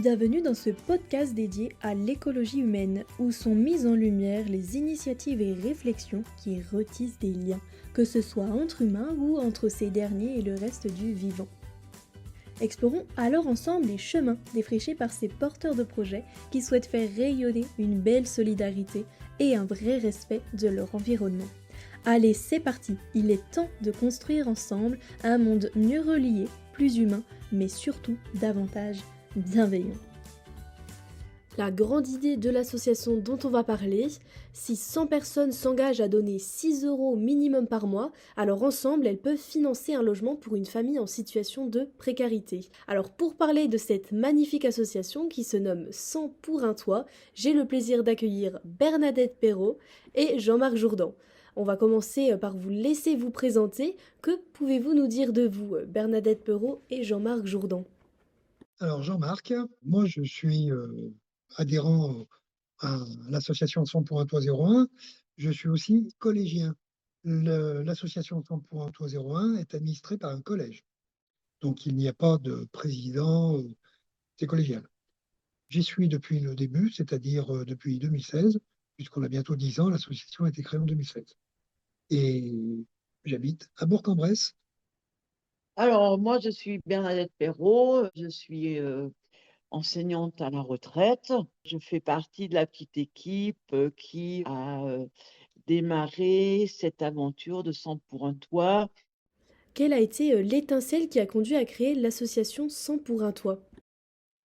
Bienvenue dans ce podcast dédié à l'écologie humaine, où sont mises en lumière les initiatives et réflexions qui retissent des liens, que ce soit entre humains ou entre ces derniers et le reste du vivant. Explorons alors ensemble les chemins défrichés par ces porteurs de projets qui souhaitent faire rayonner une belle solidarité et un vrai respect de leur environnement. Allez, c'est parti, il est temps de construire ensemble un monde mieux relié, plus humain, mais surtout davantage bienveillant. La grande idée de l'association dont on va parler, si 100 personnes s'engagent à donner 6 € minimum par mois, alors ensemble elles peuvent financer un logement pour une famille en situation de précarité. Alors pour parler de cette magnifique association qui se nomme 100 pour un toit, j'ai le plaisir d'accueillir Bernadette Perrault et Jean-Marc Jourdan. On va commencer par vous laisser vous présenter. Que pouvez-vous nous dire de vous, Bernadette Perrault et Jean-Marc Jourdan? Alors Jean-Marc, moi je suis adhérent à l'association 100 pour un toit 01. Je suis aussi collégien. L'association 100 pour un toit 01 est administrée par un collège. Donc il n'y a pas de président, c'est collégial. J'y suis depuis le début, c'est-à-dire depuis 2016, puisqu'on a bientôt 10 ans, l'association a été créée en 2016. Et j'habite à Bourg-en-Bresse. Alors, moi, je suis Bernadette Perrault, je suis enseignante à la retraite. Je fais partie de la petite équipe qui a démarré cette aventure de 100 pour un toit. Quelle a été l'étincelle qui a conduit à créer l'association 100 pour un toit?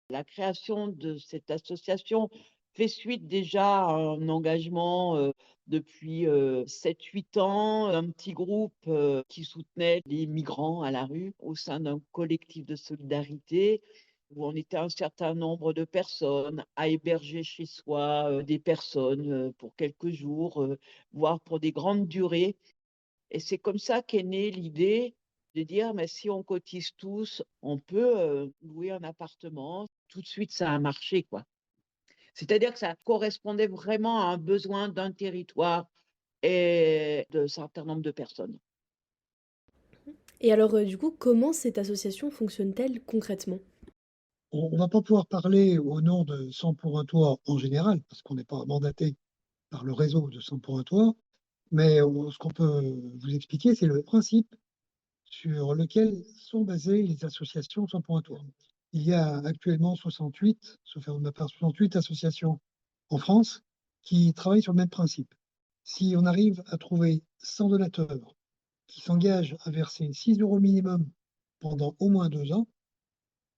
La création de cette association fait suite déjà à un engagement depuis 7-8 ans, un petit groupe qui soutenait les migrants à la rue au sein d'un collectif de solidarité où on était un certain nombre de personnes à héberger chez soi des personnes pour quelques jours, voire pour des grandes durées. Et c'est comme ça qu'est née l'idée de dire: «Mais si on cotise tous, on peut louer un appartement». Tout de suite, ça a marché, quoi. C'est-à-dire que ça correspondait vraiment à un besoin d'un territoire et d'un certain nombre de personnes. Et alors, du coup, comment cette association fonctionne-t-elle concrètement? On ne va pas pouvoir parler au nom de 100 pour un toit en général, parce qu'on n'est pas mandaté par le réseau de 100 pour un toit, mais ce qu'on peut vous expliquer, c'est le principe sur lequel sont basées les associations 100 pour un toit. Il y a actuellement 68, sauf erreur de ma part, 68 associations en France qui travaillent sur le même principe. Si on arrive à trouver 100 donateurs qui s'engagent à verser 6 € minimum pendant au moins 2 ans,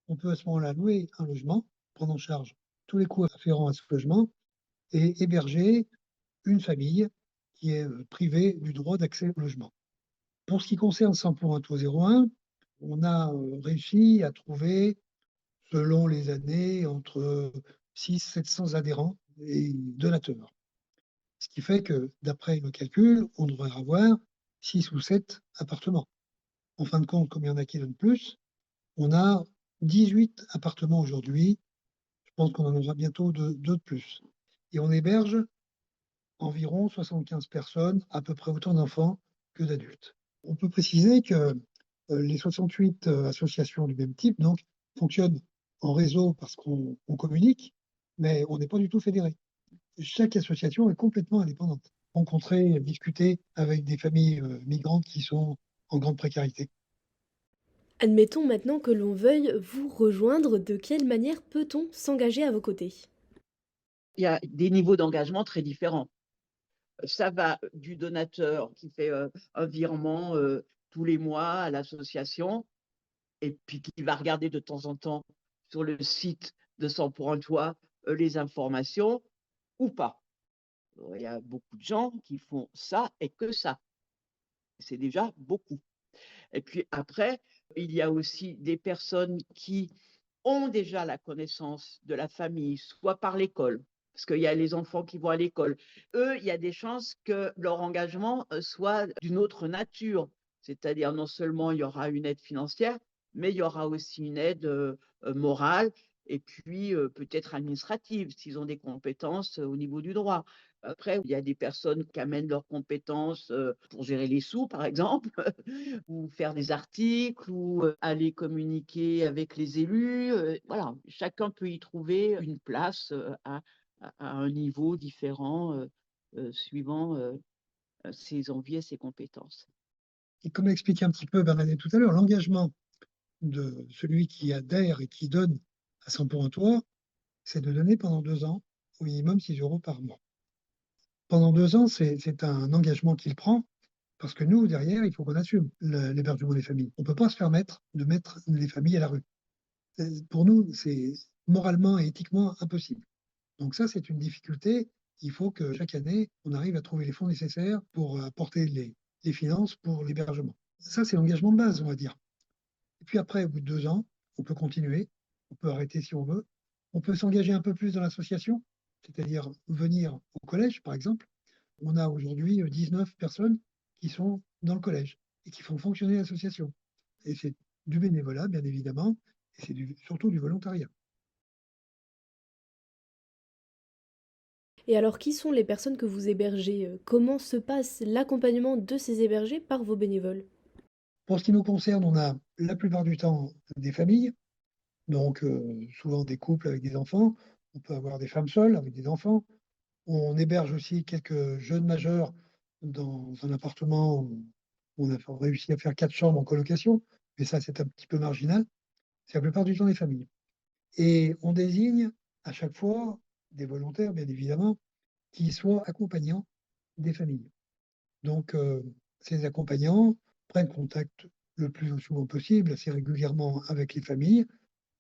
on peut à ce moment-là louer un logement, prendre en charge tous les coûts afférents à ce logement et héberger une famille qui est privée du droit d'accès au logement. Pour ce qui concerne 100 pour un toit 01, on a réussi à trouver, selon les années, entre 600-700 adhérents et donateurs. Ce qui fait que, d'après le calcul, on devrait avoir 6 ou 7 appartements. En fin de compte, comme il y en a qui donnent plus, on a 18 appartements aujourd'hui. Je pense qu'on en aura bientôt deux de plus. Et on héberge environ 75 personnes, à peu près autant d'enfants que d'adultes. On peut préciser que les 68 associations du même type donc, fonctionnent en réseau parce qu'on communique, mais on n'est pas du tout fédéré. Chaque association est complètement indépendante. Rencontrer, discuter avec des familles migrantes qui sont en grande précarité. Admettons maintenant que l'on veuille vous rejoindre, de quelle manière peut-on s'engager à vos côtés? Il y a des niveaux d'engagement très différents. Ça va du donateur qui fait un virement tous les mois à l'association et puis qui va regarder de temps en temps sur le site de 100 pour un toit les informations ou pas. Il y a beaucoup de gens qui font ça et que ça. C'est déjà beaucoup. Et puis après, il y a aussi des personnes qui ont déjà la connaissance de la famille, soit par l'école, parce qu'il y a les enfants qui vont à l'école. Eux, il y a des chances que leur engagement soit d'une autre nature. C'est-à-dire non seulement il y aura une aide financière, mais il y aura aussi une aide morale et puis peut-être administratives, s'ils ont des compétences au niveau du droit. Après, il y a des personnes qui amènent leurs compétences pour gérer les sous, par exemple, ou faire des articles, ou aller communiquer avec les élus. Voilà, chacun peut y trouver une place à un niveau différent suivant ses envies et ses compétences. Et comme expliqué un petit peu Bernadette tout à l'heure, l'engagement de celui qui adhère et qui donne à 100 pour un toit, c'est de donner pendant 2 ans, au minimum 6 euros par mois. Pendant 2 ans, c'est un engagement qu'il prend, parce que nous, derrière, il faut qu'on assume l'hébergement des familles. On ne peut pas se permettre de mettre les familles à la rue. Pour nous, c'est moralement et éthiquement impossible. Donc ça, c'est une difficulté. Il faut que chaque année, on arrive à trouver les fonds nécessaires pour apporter les finances pour l'hébergement. Ça, c'est l'engagement de base, on va dire. Et puis après, au bout de 2 ans, on peut continuer, on peut arrêter si on veut, on peut s'engager un peu plus dans l'association, c'est-à-dire venir au collège, par exemple. On a aujourd'hui 19 personnes qui sont dans le collège et qui font fonctionner l'association. Et c'est du bénévolat, bien évidemment, et c'est surtout du volontariat. Et alors, qui sont les personnes que vous hébergez? Comment se passe l'accompagnement de ces hébergés par vos bénévoles? Pour ce qui nous concerne, on a la plupart du temps des familles, donc souvent des couples avec des enfants. On peut avoir des femmes seules avec des enfants. On héberge aussi quelques jeunes majeurs dans un appartement où on a réussi à faire 4 chambres en colocation, mais ça, c'est un petit peu marginal. C'est la plupart du temps des familles. Et on désigne à chaque fois des volontaires, bien évidemment, qui soient accompagnants des familles. Donc, ces accompagnants prennent contact le plus souvent possible, assez régulièrement avec les familles,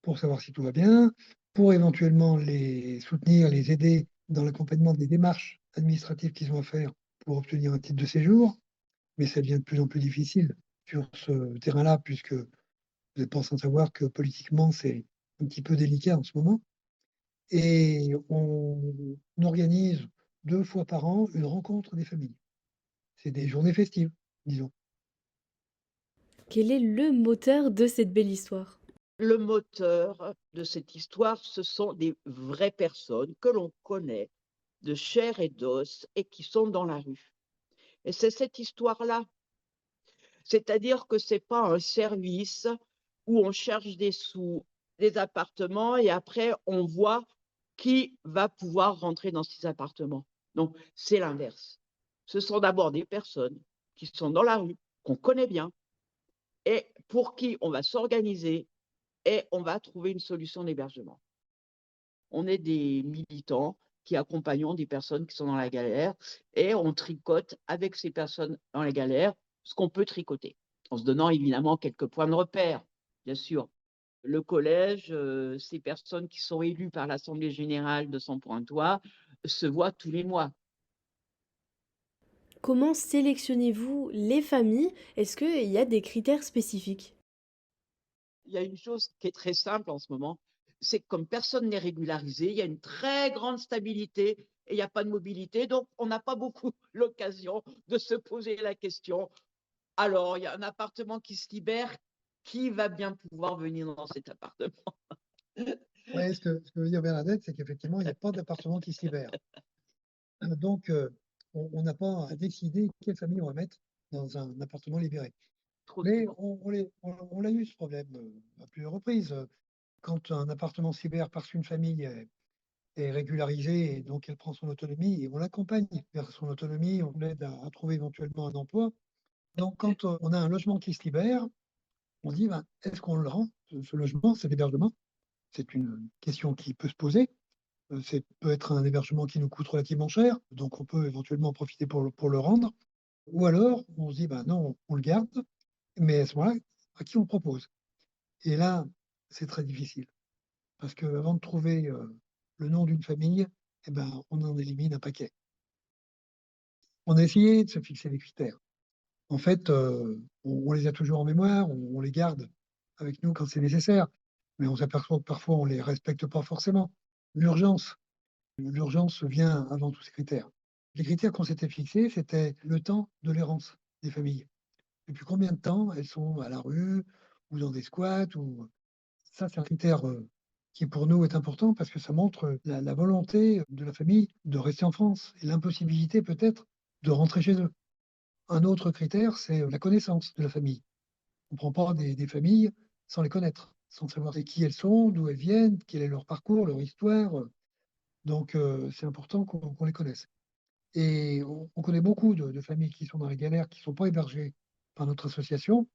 pour savoir si tout va bien, pour éventuellement les soutenir, les aider dans l'accompagnement des démarches administratives qu'ils ont à faire pour obtenir un titre de séjour. Mais ça devient de plus en plus difficile sur ce terrain-là, puisque vous n'êtes pas sans savoir que politiquement, c'est un petit peu délicat en ce moment. Et on organise 2 fois par an une rencontre des familles. C'est des journées festives, disons. Quel est le moteur de cette belle histoire? Le moteur de cette histoire, ce sont des vraies personnes que l'on connaît de chair et d'os et qui sont dans la rue. Et c'est cette histoire-là. C'est-à-dire que c'est pas un service où on cherche des sous, des appartements et après on voit qui va pouvoir rentrer dans ces appartements. Donc c'est l'inverse. Ce sont d'abord des personnes qui sont dans la rue, qu'on connaît bien et pour qui on va s'organiser et on va trouver une solution d'hébergement. On est des militants qui accompagnons des personnes qui sont dans la galère et on tricote avec ces personnes dans la galère ce qu'on peut tricoter, en se donnant évidemment quelques points de repère, bien sûr. Le collège, ces personnes qui sont élues par l'Assemblée générale de Saint-Pointois se voient tous les mois. Comment sélectionnez-vous les familles? Est-ce qu'il y a des critères spécifiques? Il y a une chose qui est très simple en ce moment, c'est que comme personne n'est régularisé, il y a une très grande stabilité et il n'y a pas de mobilité, donc on n'a pas beaucoup l'occasion de se poser la question. Alors, il y a un appartement qui se libère, qui va bien pouvoir venir dans cet appartement? Ouais, ce que veut dire Bernadette, c'est qu'effectivement, il n'y a pas d'appartement qui se libère. Donc, on n'a pas à décider quelle famille on va mettre dans un appartement libéré. Trop Mais souvent. on l'a eu ce problème à plusieurs reprises. Quand un appartement se libère parce qu'une famille est régularisée et donc elle prend son autonomie et on l'accompagne vers son autonomie, on l'aide à trouver éventuellement un emploi. Donc, quand on a un logement qui se libère, on se dit, ben, est-ce qu'on le rend, ce logement, cet hébergement? C'est une question qui peut se poser. C'est peut être un hébergement qui nous coûte relativement cher, donc on peut éventuellement en profiter pour le rendre. Ou alors, on se dit, ben non, on le garde, mais à ce moment-là, à qui on propose? Et là, c'est très difficile, parce qu'avant de trouver le nom d'une famille, eh ben, on en élimine un paquet. On a essayé de se fixer des critères. En fait, on les a toujours en mémoire, on les garde avec nous quand c'est nécessaire, mais on s'aperçoit que parfois on ne les respecte pas forcément. L'urgence, l'urgence vient avant tous ces critères. Les critères qu'on s'était fixés, c'était le temps de l'errance des familles. Depuis combien de temps elles sont à la rue ou dans des squats ou... Ça, c'est un critère qui pour nous est important parce que ça montre la volonté de la famille de rester en France et l'impossibilité peut-être de rentrer chez eux. Un autre critère, c'est la connaissance de la famille. On ne prend pas des familles sans les connaître, sans savoir qui elles sont, d'où elles viennent, quel est leur parcours, leur histoire. Donc, c'est important qu'on les connaisse. Et on connaît beaucoup de familles qui sont dans les galères, qui ne sont pas hébergées par notre association.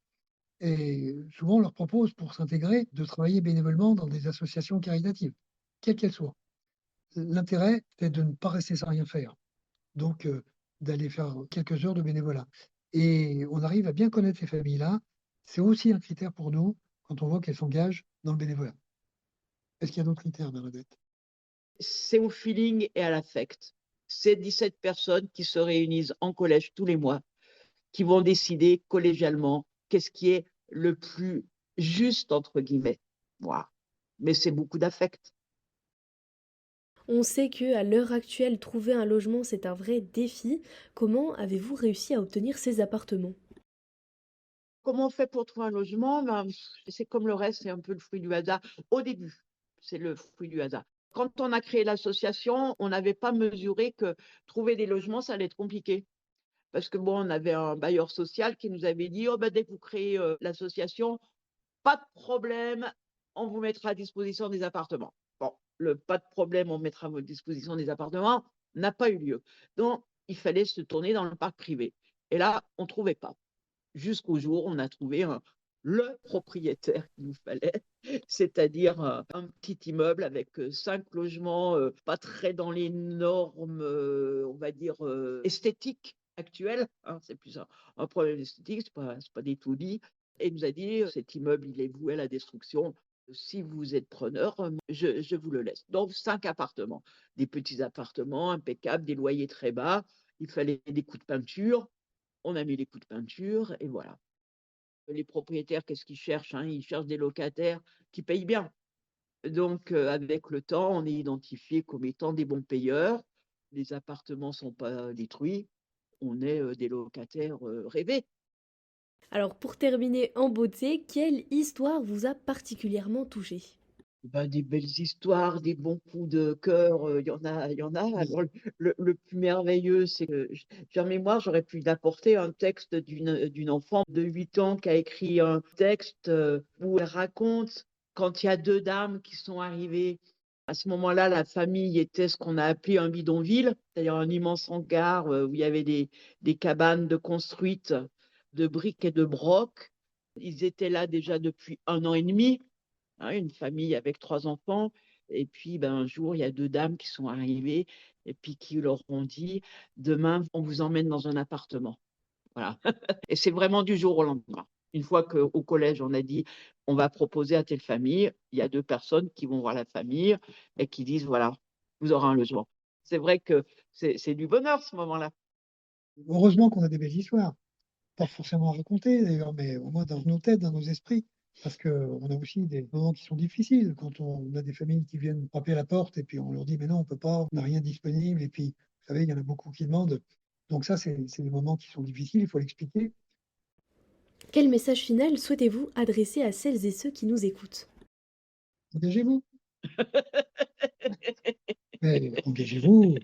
Et souvent, on leur propose, pour s'intégrer, de travailler bénévolement dans des associations caritatives, quelles qu'elles soient. L'intérêt, c'est de ne pas rester sans rien faire. Donc, d'aller faire quelques heures de bénévolat. Et on arrive à bien connaître ces familles-là. C'est aussi un critère pour nous quand on voit qu'elles s'engagent dans le bénévolat. Est-ce qu'il y a d'autres critères, Bernadette? C'est au feeling et à l'affect. C'est 17 personnes qui se réunissent en collège tous les mois, qui vont décider collégialement qu'est-ce qui est le plus juste, entre guillemets. Voilà. Mais c'est beaucoup d'affect. On sait que à l'heure actuelle, trouver un logement, c'est un vrai défi. Comment avez-vous réussi à obtenir ces appartements? Comment on fait pour trouver un logement? Ben, c'est comme le reste, c'est un peu le fruit du hasard. Au début, c'est le fruit du hasard. Quand on a créé l'association, on n'avait pas mesuré que trouver des logements, ça allait être compliqué. Parce que bon, on avait un bailleur social qui nous avait dit: «Oh ben, dès que vous créez, l'association, pas de problème, on vous mettra à disposition des appartements». Bon, le pas de problème, on mettra à votre disposition des appartements n'a pas eu lieu. Donc il fallait se tourner dans le parc privé et là, on trouvait pas. Jusqu'au jour où on a trouvé le propriétaire qu'il nous fallait, c'est-à-dire, un petit immeuble avec, 5 logements, pas très dans les normes, on va dire, esthétiques actuelles, hein. C'est plus un problème esthétique, c'est pas des taudis et il nous a dit: «Cet immeuble, il est voué à la destruction. Si vous êtes preneur, je vous le laisse». Donc 5 appartements, des petits appartements impeccables, des loyers très bas. Il fallait des coups de peinture. On a mis les coups de peinture et voilà. Les propriétaires, qu'est-ce qu'ils cherchent, hein? Ils cherchent des locataires qui payent bien. Donc, avec le temps, on est identifié comme étant des bons payeurs. Les appartements sont pas détruits. On est, des locataires, rêvés. Alors pour terminer en beauté, quelle histoire vous a particulièrement touché? Bah, des belles histoires, des bons coups de cœur, il y en a. Alors le plus merveilleux, c'est que j'ai en mémoire, j'aurais pu l'apporter un texte d'une enfant de 8 ans qui a écrit un texte, où elle raconte quand il y a 2 dames qui sont arrivées. À ce moment-là, la famille était ce qu'on a appelé un bidonville, c'est-à-dire un immense hangar, où il y avait des cabanes de construites de briques et de broc. Ils étaient là déjà depuis 1 an et demi. Hein, une famille avec 3 enfants et puis, ben, un jour, il y a 2 dames qui sont arrivées et puis qui leur ont dit: «Demain, on vous emmène dans un appartement». Voilà et c'est vraiment du jour au lendemain. Une fois qu'au collège, on a dit: «On va proposer à telle famille», il y a 2 personnes qui vont voir la famille et qui disent: «Voilà, vous aurez un logement». C'est vrai que c'est du bonheur ce moment-là. Heureusement qu'on a des belles histoires. Pas forcément à raconter d'ailleurs, mais au moins dans nos têtes, dans nos esprits. Parce qu'on a aussi des moments qui sont difficiles, quand on a des familles qui viennent frapper à la porte et puis on leur dit: «Mais non, on peut pas, on n'a rien disponible» et puis, vous savez, il y en a beaucoup qui demandent. Donc ça, c'est des moments qui sont difficiles, il faut l'expliquer. Quel message final souhaitez-vous adresser à celles et ceux qui nous écoutent? Engagez-vous, mais engagez-vous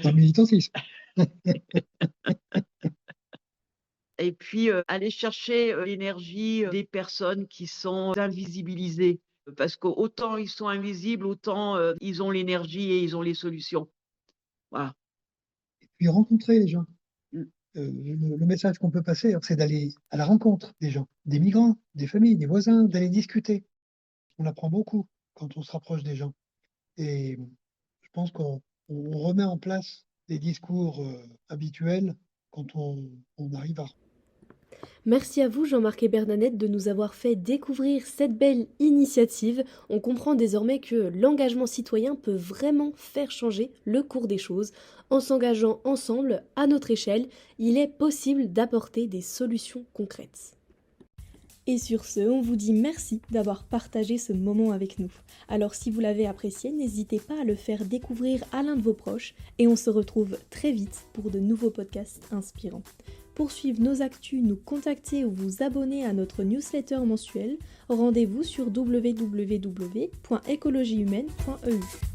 dans le militantisme. Et puis, aller chercher, l'énergie, des personnes qui sont invisibilisées. Parce qu'autant ils sont invisibles, autant, ils ont l'énergie et ils ont les solutions. Voilà. Puis rencontrer les gens. Mmh. Le message qu'on peut passer, c'est d'aller à la rencontre des gens, des migrants, des familles, des voisins, d'aller discuter. On apprend beaucoup quand on se rapproche des gens. Et je pense qu'on remet en place des discours habituels quand on arrive à. Merci à vous Jean-Marc et Bernadette de nous avoir fait découvrir cette belle initiative. On comprend désormais que l'engagement citoyen peut vraiment faire changer le cours des choses. En s'engageant ensemble, à notre échelle, il est possible d'apporter des solutions concrètes. Et sur ce, on vous dit merci d'avoir partagé ce moment avec nous. Alors si vous l'avez apprécié, n'hésitez pas à le faire découvrir à l'un de vos proches et on se retrouve très vite pour de nouveaux podcasts inspirants. Pour suivre nos actus, nous contacter ou vous abonner à notre newsletter mensuelle, rendez-vous sur www.écologiehumaine.eu.